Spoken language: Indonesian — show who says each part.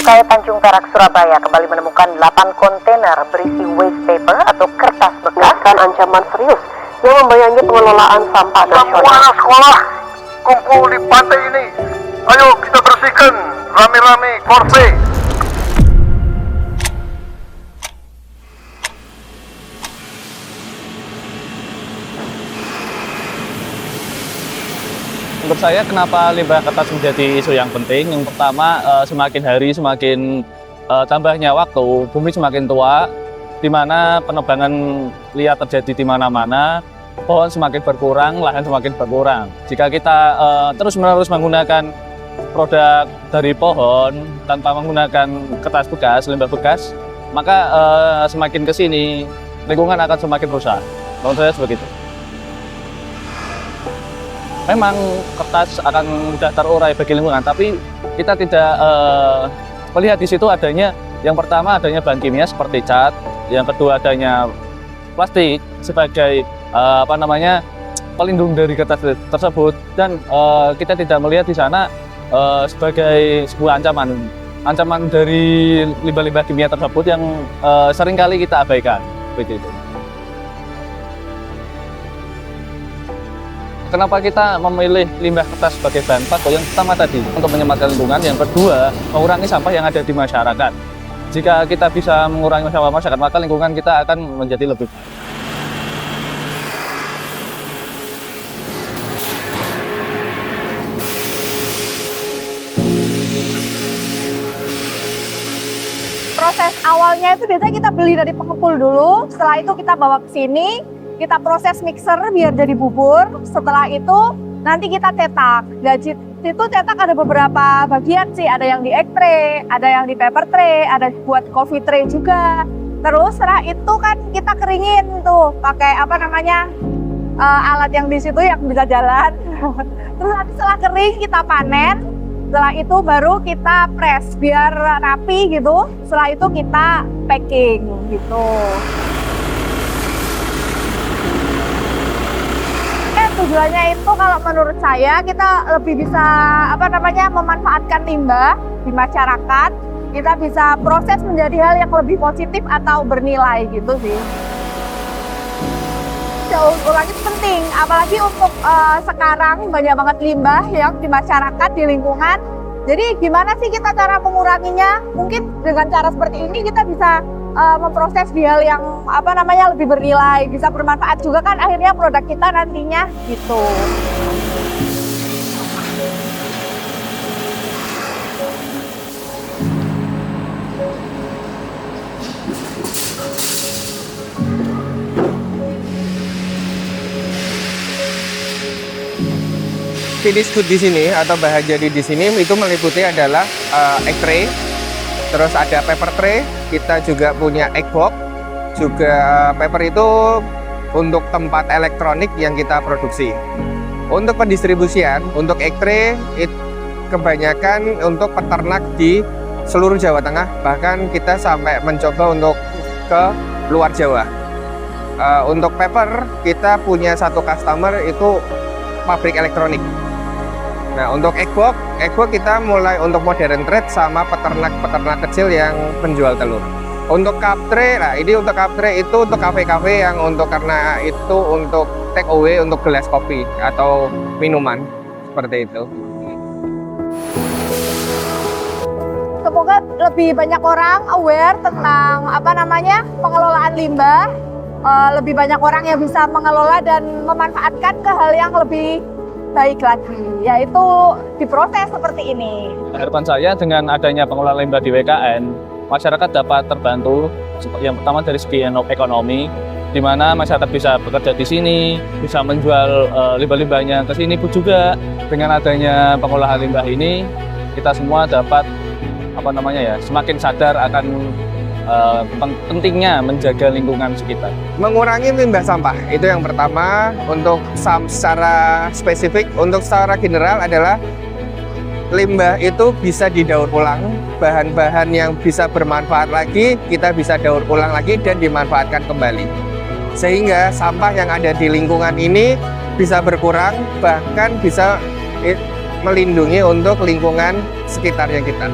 Speaker 1: Cukai Tanjung Perak, Surabaya kembali menemukan 8 kontainer berisi waste paper atau kertas bekas dan ancaman serius yang membayangi pengelolaan sampah nasional.
Speaker 2: Semua sekolah kumpul di pantai ini. Ayo kita bersihkan rame-rame korpe.
Speaker 3: Menurut saya kenapa limbah kertas menjadi isu yang penting? Yang pertama, semakin hari semakin tambahnya waktu, bumi semakin tua, di mana penebangan liar terjadi di mana-mana, pohon semakin berkurang, lahan semakin berkurang. Jika kita terus-menerus menggunakan produk dari pohon tanpa menggunakan kertas bekas, limbah bekas, maka semakin ke sini lingkungan akan semakin rusak. Menurut saya begitu. Memang kertas akan mudah terurai bagi lingkungan, tapi kita tidak melihat di situ adanya, yang pertama adanya bahan kimia seperti cat, yang kedua adanya plastik sebagai pelindung dari kertas tersebut, dan kita tidak melihat di sana sebagai sebuah ancaman dari limbah-limbah kimia tersebut yang seringkali kita abaikan, begitu. Kenapa kita memilih limbah kertas sebagai bahan baku? Yang pertama tadi, untuk menyelamatkan lingkungan. Yang kedua, mengurangi sampah yang ada di masyarakat. Jika kita bisa mengurangi sampah masyarakat, maka lingkungan kita akan menjadi lebih baik.
Speaker 4: Proses awalnya itu biasanya kita beli dari pengepul dulu, setelah itu kita bawa ke sini, kita proses mixer biar jadi bubur. Setelah itu nanti kita cetak. Dan itu cetak ada beberapa bagian sih, ada yang di egg tray, ada yang di paper tray, ada buat coffee tray juga. Terus setelah itu kan kita keringin tuh pakai alat yang di situ yang bisa jalan. Terus nanti setelah kering kita panen. Setelah itu baru kita press biar rapi gitu. Setelah itu kita packing gitu. Tujuannya itu kalau menurut saya kita lebih bisa memanfaatkan limbah di masyarakat. Kita bisa proses menjadi hal yang lebih positif atau bernilai gitu sih. Daur ulang itu penting, apalagi untuk sekarang banyak banget limbah yang di masyarakat, di lingkungan. Jadi gimana sih kita cara menguranginya? Mungkin dengan cara seperti ini kita bisa memproses di hal yang lebih bernilai, bisa bermanfaat juga kan akhirnya produk kita nantinya gitu.
Speaker 5: Finish good di sini atau bahan jadi di sini itu meliputi adalah egg tray, terus ada paper tray, kita juga punya egg box, juga paper itu untuk tempat elektronik yang kita produksi. Untuk pendistribusian, untuk egg tray kebanyakan untuk peternak di seluruh Jawa Tengah, bahkan kita sampai mencoba untuk ke luar Jawa. Untuk paper kita punya satu customer itu pabrik elektronik. Nah, untuk egg box kita mulai untuk modern trade sama peternak kecil yang penjual telur. Untuk cup tray, nah ini untuk cup tray itu untuk kafe-kafe yang karena itu untuk take away untuk gelas kopi atau minuman seperti itu.
Speaker 4: Semoga lebih banyak orang aware tentang pengelolaan limbah. Lebih banyak orang yang bisa mengelola dan memanfaatkan ke hal yang lebih baik lagi, yaitu diproses seperti ini.
Speaker 3: Harapan saya dengan adanya pengelolaan limbah di WKN, masyarakat dapat terbantu. Yang pertama dari segi ekonomi, di mana masyarakat bisa bekerja di sini, bisa menjual limbah-limbahnya ke sini pun juga. Dengan adanya pengolahan limbah ini, kita semua dapat semakin sadar akan pentingnya menjaga lingkungan sekitar.
Speaker 5: Mengurangi limbah sampah itu yang pertama. Untuk secara spesifik, untuk secara general adalah limbah itu bisa didaur ulang. Bahan-bahan yang bisa bermanfaat lagi kita bisa daur ulang lagi dan dimanfaatkan kembali, sehingga sampah yang ada di lingkungan ini bisa berkurang, bahkan bisa melindungi untuk lingkungan sekitarnya kita.